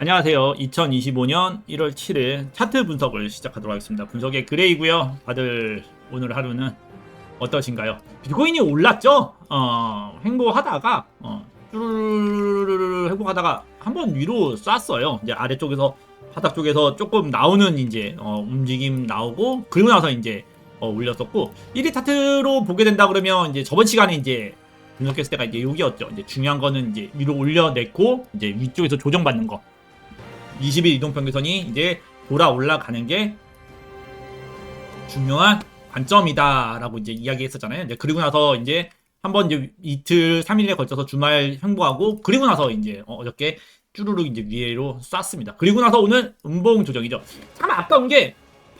안녕하세요. 2025년 1월 7일 차트 분석을 시작하도록 하겠습니다. 분석의 그레이고요. 다들 오늘 하루는 어떠신가요? 비트코인이 올랐죠? 횡보하다가 쭈르르르르 횡보하다가 한번 위로 쐈어요. 이제 아래쪽에서 바닥 쪽에서 조금 나오는 이제 움직임 나오고, 그리고 나서 이제 올렸었고, 1위 차트로 보게 된다 그러면 이제 저번 시간에 이제 분석했을 때가 이제 여기였죠. 이제 중요한 거는 이제 위로 올려냈고 이제 위쪽에서 조정받는 거. 20일 이동평균선이 이제 돌아 올라가는 게 중요한 관점이다라고 이제 이야기했었잖아요. 이제 그리고 나서 이제 한번 이제 이틀 3일에 걸쳐서 주말 횡보하고, 그리고 나서 이제 어저께 쭈루룩 이제 위로 쐈습니다. 그리고 나서 오늘 음봉 조정이죠. 참 아까운 게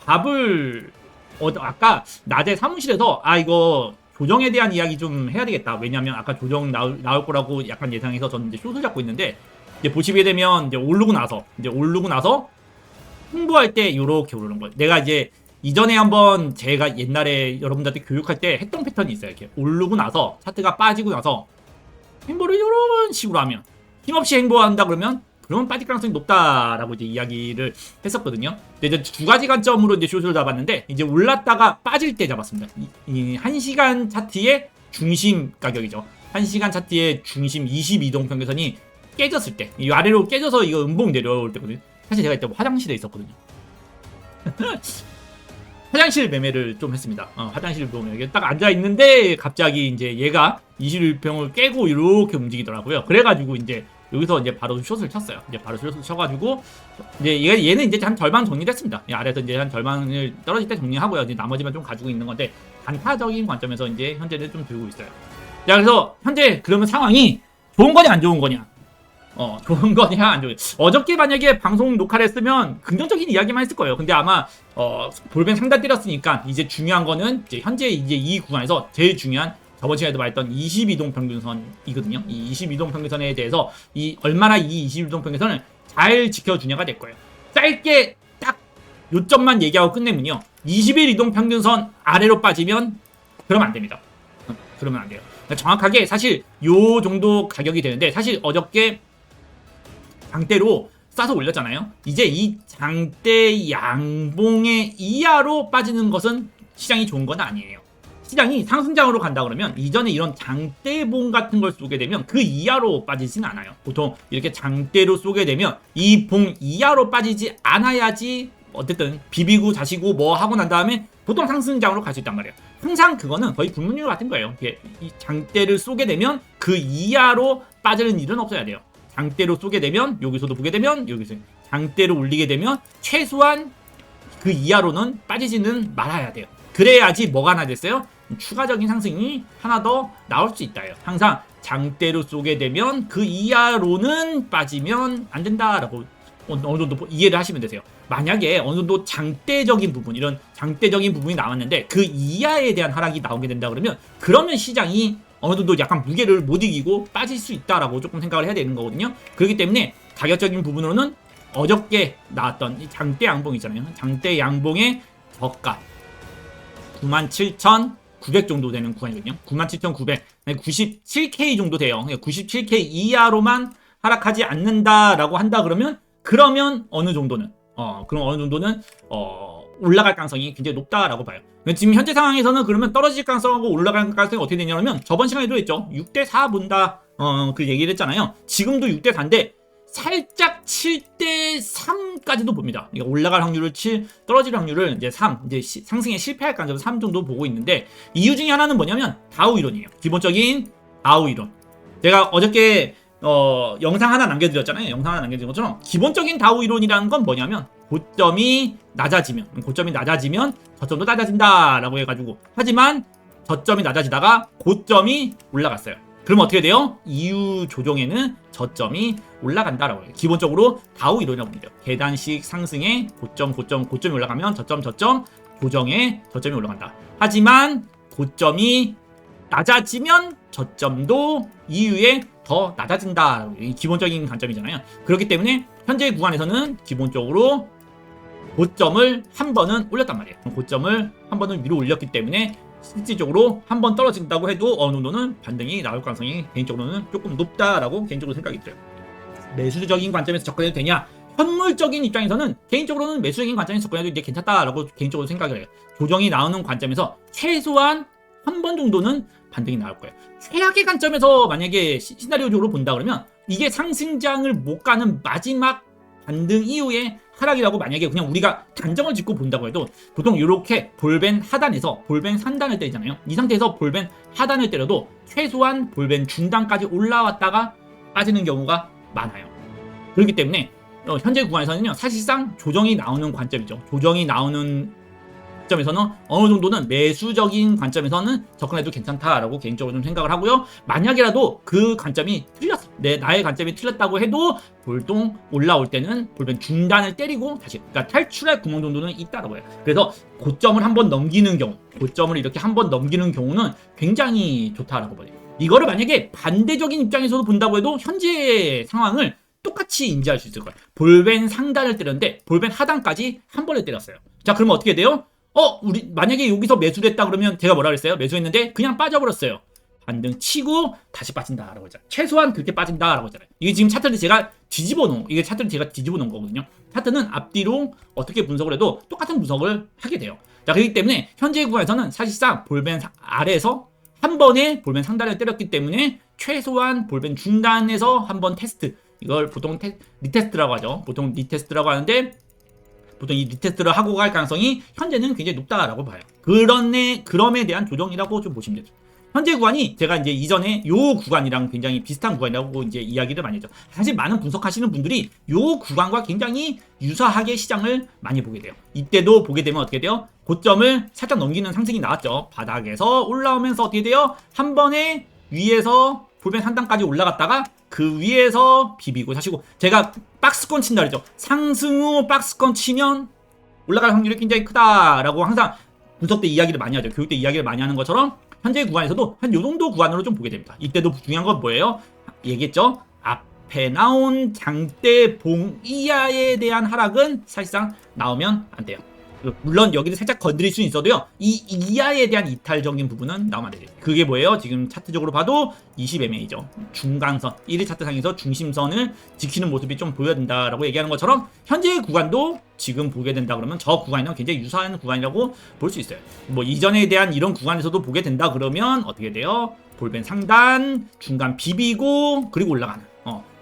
밥을 아까 낮에 사무실에서 이거 조정에 대한 이야기 좀 해야 되겠다. 왜냐면 아까 조정 나올 거라고 약간 예상해서 저는 이제 숏을 잡고 있는데, 이제 보시게 되면 이제 오르고 나서 홍보할 때 요렇게 오르는 거예요. 내가 이제 이전에 한번 제가 옛날에 여러분들한테 교육할 때 했던 패턴이 있어요. 이렇게 오르고 나서 차트가 빠지고 나서 행보를 요런 식으로 하면, 힘없이 행보한다 그러면 빠질 가능성이 높다라고 이제 이야기를 했었거든요. 근데 이제 두 가지 관점으로 이제 숏을 잡았는데, 이제 올랐다가 빠질 때 잡았습니다. 이 1시간 차트의 중심 가격이죠. 1시간 차트의 중심 22동 평균선이 깨졌을 때, 이 아래로 깨져서 이거 음봉 내려올 때거든요. 사실 제가 이때 화장실에 있었거든요. 화장실 매매를 좀 했습니다. 화장실 보면 여기 딱 앉아 있는데 갑자기 이제 얘가 21평을 깨고 이렇게 움직이더라고요. 그래가지고 이제 여기서 이제 바로 숏을 쳤어요. 이제 바로 숏을 쳐가지고 이제 얘는 이제 한 절반 정리를 했습니다. 아래에서 이제 한 절반을 떨어질 때 정리하고요. 이제 나머지만 좀 가지고 있는 건데, 단타적인 관점에서 이제 현재는 좀 들고 있어요. 자, 그래서 현재 그러면 상황이 좋은 거냐 안 좋은 거냐? 좋은 거냐 안 좋은 거냐? 어저께 만약에 방송 녹화를 했으면 긍정적인 이야기만 했을 거예요. 근데 아마 볼펜 상단 때렸으니까 이제 중요한 거는 이제 현재 이제 이 구간에서 제일 중요한, 저번 시간에도 말했던 22동 평균선이거든요. 이 22동 평균선에 대해서 얼마나 이 22동 평균선을 잘 지켜주냐가 될 거예요. 짧게 딱 요점만 얘기하고 끝내면요, 21 이동 평균선 아래로 빠지면 그러면 안 됩니다. 그러면 안 돼요. 정확하게 사실 요 정도 가격이 되는데, 사실 어저께 장대로 싸서 올렸잖아요. 이제 이 장대 양봉의 이하로 빠지는 것은 시장이 좋은 건 아니에요. 시장이 상승장으로 간다 그러면 이전에 이런 장대봉 같은 걸 쏘게 되면 그 이하로 빠지진 않아요. 보통 이렇게 장대로 쏘게 되면 이 봉 이하로 빠지지 않아야지 어쨌든 비비고 자시고 뭐 하고 난 다음에 보통 상승장으로 갈 수 있단 말이에요. 항상 그거는 거의 불문율 같은 거예요. 이 장대를 쏘게 되면 그 이하로 빠지는 일은 없어야 돼요. 장대로 쏘게 되면, 여기서도 보게 되면, 여기서 장대로 올리게 되면 최소한 그 이하로는 빠지지는 말아야 돼요. 그래야지 뭐가 하나 됐어요? 추가적인 상승이 하나 더 나올 수 있다요. 항상 장대로 쏘게 되면 그 이하로는 빠지면 안 된다라고 어느 정도 이해를 하시면 되세요. 만약에 어느 정도 장대적인 부분, 이런 장대적인 부분이 나왔는데 그 이하에 대한 하락이 나오게 된다 그러면 시장이 어느 정도 약간 무게를 못 이기고 빠질 수 있다라고 조금 생각을 해야 되는 거거든요. 그렇기 때문에 가격적인 부분으로는 어저께 나왔던 이 장대 양봉 있잖아요. 장대 양봉의 저가 97,900 정도 되는 구간이거든요. 97,900, 97K 정도 돼요. 97K 이하로만 하락하지 않는다라고 한다 그러면 어느 정도는 올라갈 가능성이 굉장히 높다라고 봐요. 지금 현재 상황에서는 그러면 떨어질 가능성하고 올라갈 가능성이 어떻게 되냐면, 저번 시간에도 했죠. 6대4 본다 그 얘기를 했잖아요. 지금도 6대4인데 살짝 7대3까지도 봅니다. 그러니까 올라갈 확률을 7, 떨어질 확률을 이제 3, 이제 상승에 실패할 가능성을 3 정도 보고 있는데, 이유 중에 하나는 뭐냐면 다우 이론이에요. 기본적인 다우 이론. 제가 어저께 영상 하나 남겨드렸잖아요. 영상 하나 남겨드린 것처럼 기본적인 다우 이론이라는 건 뭐냐면, 고점이 낮아지면 저점도 낮아진다라고 해가지고, 하지만 저점이 낮아지다가 고점이 올라갔어요. 그러면 어떻게 돼요? 이후 조정에는 저점이 올라간다라고 해요. 기본적으로 다우 이론이라고 봅니다. 계단식 상승에 고점이 올라가면 저점 조정에 저점이 올라간다. 하지만 고점이 낮아지면 저점도 이후에 더 낮아진다. 기본적인 관점이잖아요. 그렇기 때문에 현재 구간에서는 기본적으로 고점을 한 번은 올렸단 말이에요. 고점을 한 번은 위로 올렸기 때문에 실질적으로 한 번 떨어진다고 해도 어느 정도는 반등이 나올 가능성이 개인적으로는 조금 높다라고 개인적으로 생각이 들어요. 매수적인 관점에서 접근해도 되냐? 현물적인 입장에서는 개인적으로는 매수적인 관점에서 접근해도 이제 괜찮다라고 개인적으로 생각을 해요. 조정이 나오는 관점에서 최소한 한 번 정도는 반등이 나올 거예요. 최악의 관점에서 만약에 시나리오적으로 본다 그러면 이게 상승장을 못 가는 마지막 반등 이후에 하락이라고 만약에 그냥 우리가 단정을 짓고 본다고 해도 보통 이렇게 볼벤 하단에서 볼벤 상단을 때리잖아요. 이 상태에서 볼벤 하단을 때려도 최소한 볼벤 중단까지 올라왔다가 빠지는 경우가 많아요. 그렇기 때문에 현재 구간에서는요, 사실상 조정이 나오는 관점이죠. 조정이 나오는 관점에서는 어느 정도는 매수적인 관점에서는 접근해도 괜찮다라고 개인적으로 좀 생각을 하고요. 만약이라도 그 관점이 틀렸어. 나의 관점이 틀렸다고 해도 볼동 올라올 때는 볼벤 중단을 때리고 다시, 그러니까 탈출할 구멍 정도는 있다라고 해요. 그래서 고점을 한번 넘기는 경우, 고점을 이렇게 한번 넘기는 경우는 굉장히 좋다라고 봐요. 이거를 만약에 반대적인 입장에서도 본다고 해도 현재 상황을 똑같이 인지할 수 있을 거예요. 볼벤 상단을 때렸는데 볼벤 하단까지 한 번에 때렸어요. 자, 그러면 어떻게 돼요? 우리 만약에 여기서 매수됐다 그러면 제가 뭐라 그랬어요? 매수했는데 그냥 빠져버렸어요. 반등 치고 다시 빠진다라고 했잖아요. 최소한 그렇게 빠진다라고 했잖아요. 이게 지금 차트를 제가 뒤집어 놓은 거거든요. 차트는 앞뒤로 어떻게 분석을 해도 똑같은 분석을 하게 돼요. 자, 그렇기 때문에 현재 구간에서는 사실상 볼벤 아래에서 한 번에 볼벤 상단을 때렸기 때문에 최소한 볼벤 중단에서 한번 테스트, 이걸 보통 리테스트라고 하죠. 보통 리테스트라고 하는데 보통 이 리테스트를 하고 갈 가능성이 현재는 굉장히 높다라고 봐요. 그럼에 대한 조정이라고 좀 보시면 되죠. 현재 구간이 제가 이제 이전에 요 구간이랑 굉장히 비슷한 구간이라고 이제 이야기를 많이 했죠. 사실 많은 분석하시는 분들이 요 구간과 굉장히 유사하게 시장을 많이 보게 돼요. 이때도 보게 되면 어떻게 돼요? 고점을 살짝 넘기는 상승이 나왔죠. 바닥에서 올라오면서 어떻게 돼요? 한 번에 위에서 볼벤 상단까지 올라갔다가 그 위에서 비비고 사시고, 제가 박스권 친다 그랬죠. 상승 후 박스권 치면 올라갈 확률이 굉장히 크다라고 항상 분석 때 이야기를 많이 하죠. 교육 때 이야기를 많이 하는 것처럼 현재 구간에서도 한 요 정도 구간으로 좀 보게 됩니다. 이때도 중요한 건 뭐예요? 얘기했죠. 앞에 나온 장대 봉 이하에 대한 하락은 사실상 나오면 안 돼요. 물론 여기를 살짝 건드릴 수는 있어도요, 이 이하에 대한 이탈적인 부분은 나오면 안 되죠. 그게 뭐예요? 지금 차트적으로 봐도 20MA죠. 중간선, 1일 차트상에서 중심선을 지키는 모습이 좀 보여진다라고 얘기하는 것처럼 현재의 구간도 지금 보게 된다 그러면 저 구간이랑 굉장히 유사한 구간이라고 볼 수 있어요. 뭐 이전에 대한 이런 구간에서도 보게 된다 그러면 어떻게 돼요? 볼벤 상단, 중간 비비고 그리고 올라가는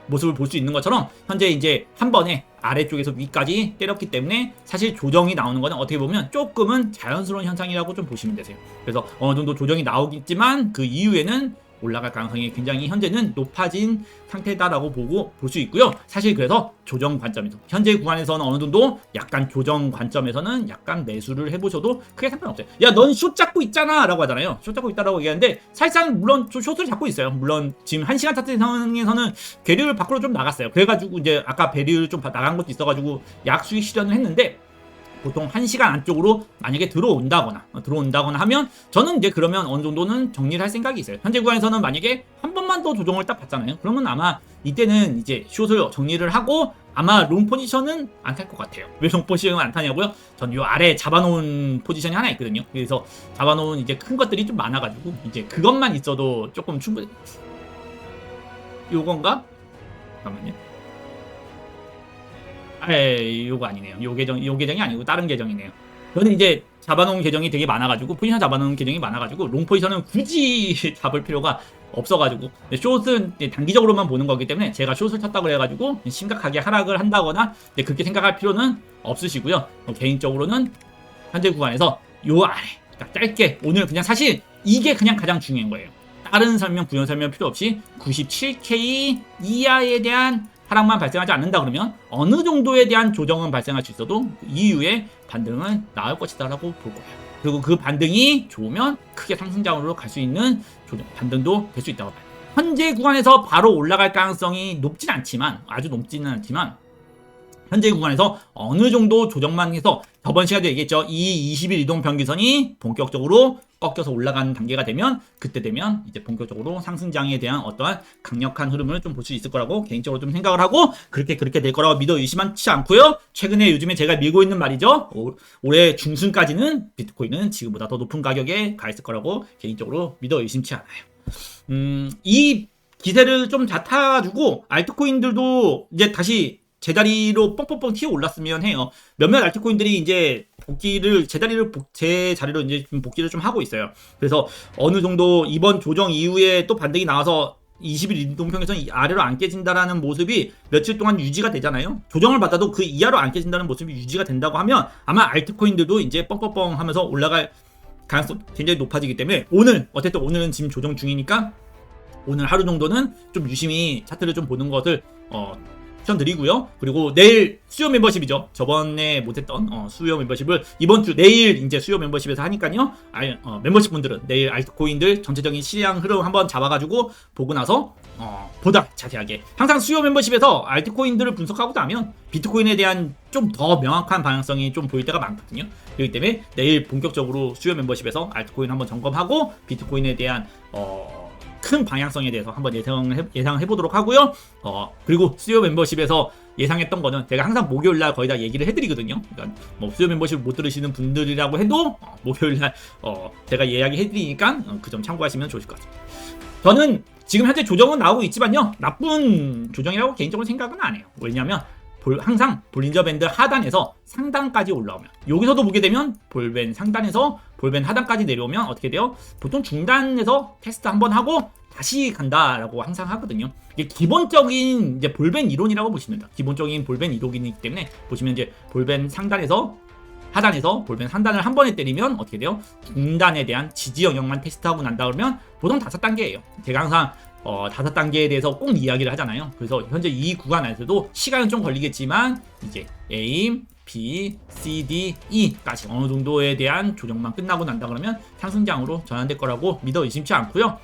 모습을 볼 수 있는 것처럼 현재 이제 한 번에 아래쪽에서 위까지 때렸기 때문에 사실 조정이 나오는 거는 어떻게 보면 조금은 자연스러운 현상이라고 좀 보시면 되세요. 그래서 어느 정도 조정이 나오겠지만 그 이후에는 올라갈 가능성이 굉장히 현재는 높아진 상태다라고 볼 수 있고요. 사실 그래서 조정 관점에서 현재 구간에서는 어느 정도 약간 조정 관점에서는 약간 매수를 해보셔도 크게 상관없어요. 야, 넌 숏 잡고 있잖아 라고 하잖아요. 숏 잡고 있다라고 얘기하는데 사실상 물론 숏을 잡고 있어요. 물론 지금 1시간 차트 상황에서는 괴리율 밖으로 좀 나갔어요. 그래가지고 이제 아까 배리율 좀 나간 것도 있어가지고 약수익 실현을 했는데, 보통 1시간 안쪽으로 만약에 들어온다거나 하면 저는 이제 그러면 어느 정도는 정리를 할 생각이 있어요. 현재 구간에서는 만약에 한 번만 더 조정을 딱 받잖아요. 그러면 아마 이때는 이제 숏을 정리를 하고 아마 롱 포지션은 안 탈 것 같아요. 왜 롱 포지션은 안 타냐고요? 전 요 아래 잡아놓은 포지션이 하나 있거든요. 그래서 잡아놓은 이제 큰 것들이 좀 많아가지고 이제 그것만 있어도 조금 충분히 요건가? 잠깐만요. 요거 아니네요. 요 계정이 아니고 다른 계정이네요. 저는 이제 잡아놓은 계정이 되게 많아가지고, 포지션 잡아놓은 계정이 많아가지고 롱 포지션은 굳이 잡을 필요가 없어가지고, 숏은 단기적으로만 보는 거기 때문에 제가 숏을 쳤다고 해가지고 심각하게 하락을 한다거나 그렇게 생각할 필요는 없으시고요. 개인적으로는 현재 구간에서 요 아래, 그러니까 짧게 오늘 그냥 사실 이게 그냥 가장 중요한 거예요. 다른 설명, 부연 설명 필요 없이 97K 이하에 대한 하락만 발생하지 않는다 그러면 어느 정도에 대한 조정은 발생할 수 있어도 그 이후에 반등은 나올 것이다라고 볼 거예요. 그리고 그 반등이 좋으면 크게 상승장으로 갈 수 있는 반등도 될 수 있다고 봐요. 현재 구간에서 바로 올라갈 가능성이 높진 않지만, 아주 높지는 않지만 현재 구간에서 어느 정도 조정만 해서, 저번 시간에 얘기했죠. 이 20일 이동 평균선이 본격적으로 꺾여서 올라가는 단계가 되면, 그때 되면 이제 본격적으로 상승장에 대한 어떠한 강력한 흐름을 좀 볼 수 있을 거라고 개인적으로 좀 생각을 하고, 그렇게 될 거라고 믿어 의심하지 않고요. 최근에 요즘에 제가 밀고 있는 말이죠. 올해 중순까지는 비트코인은 지금보다 더 높은 가격에 가 있을 거라고 개인적으로 믿어 의심치 않아요. 이 기세를 좀 다 타가지고 알트코인들도 이제 다시 제자리로 뻥뻥뻥 튀어 올랐으면 해요. 몇몇 알트코인들이 이제 제 자리로 이제 좀 복귀를 좀 하고 있어요. 그래서 어느 정도 이번 조정 이후에 또 반등이 나와서 20일 이동평균선 아래로 안 깨진다라는 모습이 며칠 동안 유지가 되잖아요. 조정을 받아도 그 이하로 안 깨진다는 모습이 유지가 된다고 하면 아마 알트코인들도 이제 뻥뻥뻥 하면서 올라갈 가능성이 굉장히 높아지기 때문에 어쨌든 오늘은 지금 조정 중이니까 오늘 하루 정도는 좀 유심히 차트를 좀 보는 것을 추천드리고요. 그리고 내일 수요 멤버십이죠. 저번에 못했던 수요 멤버십을 이번 주 내일 이제 수요 멤버십에서 하니까요. 멤버십 분들은 내일 알트코인들 전체적인 시장 흐름 한번 잡아가지고 보고 나서 보다 자세하게 항상 수요 멤버십에서 알트코인들을 분석하고 나면 비트코인에 대한 좀 더 명확한 방향성이 좀 보일 때가 많거든요. 그렇기 때문에 내일 본격적으로 수요 멤버십에서 알트코인 한번 점검하고 비트코인에 대한 큰 방향성에 대해서 한번 예상을 해보도록 하고요. 그리고 수요 멤버십에서 예상했던 거는 제가 항상 목요일날 거의 다 얘기를 해드리거든요. 그러니까 뭐 수요 멤버십 못 들으시는 분들이라고 해도 목요일날 제가 이야기해드리니까 그 점 참고하시면 좋을 것 같습니다. 저는 지금 현재 조정은 나오고 있지만요. 나쁜 조정이라고 개인적으로 생각은 안 해요. 왜냐하면 항상 볼린저 밴드 하단에서 상단까지 올라오면 여기서도 보게 되면 볼밴 상단에서 볼밴 하단까지 내려오면 어떻게 돼요? 보통 중단에서 테스트 한번 하고 다시 간다라고 항상 하거든요. 이게 기본적인 이제 볼밴 이론이라고 보시면 됩니다. 기본적인 볼밴 이론이기 때문에 보시면 이제 볼밴 상단에서 하단에서 볼밴 상단을 한 번에 때리면 어떻게 돼요? 중단에 대한 지지 영역만 테스트하고 난다 그러면 보통 5단계예요. 제가 항상 5단계에 대해서 꼭 이야기를 하잖아요. 그래서 현재 이 구간 안에서도 시간은 좀 걸리겠지만 이제 A, B, C, D, E까지 어느 정도에 대한 조정만 끝나고 난다 그러면 상승장으로 전환될 거라고 믿어 의심치 않고요.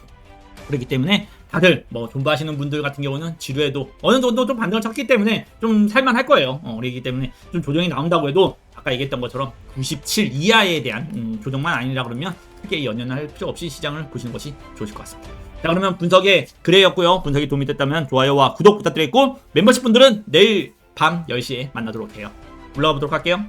그렇기 때문에 다들 뭐 존버하시는 분들 같은 경우는 지루해도 어느 정도 좀 반등을 쳤기 때문에 좀 살만할 거예요. 그렇기 때문에 좀 조정이 나온다고 해도 아까 얘기했던 것처럼 97 이하에 대한 조정만 아니라 그러면 크게 연연할 필요 없이 시장을 보시는 것이 좋으실 것 같습니다. 자, 그러면 분석의 그레이였고요. 분석이 도움이 됐다면 좋아요와 구독 부탁드리겠고 멤버십 분들은 내일 밤 10시에 만나도록 해요. 올라가 보도록 할게요.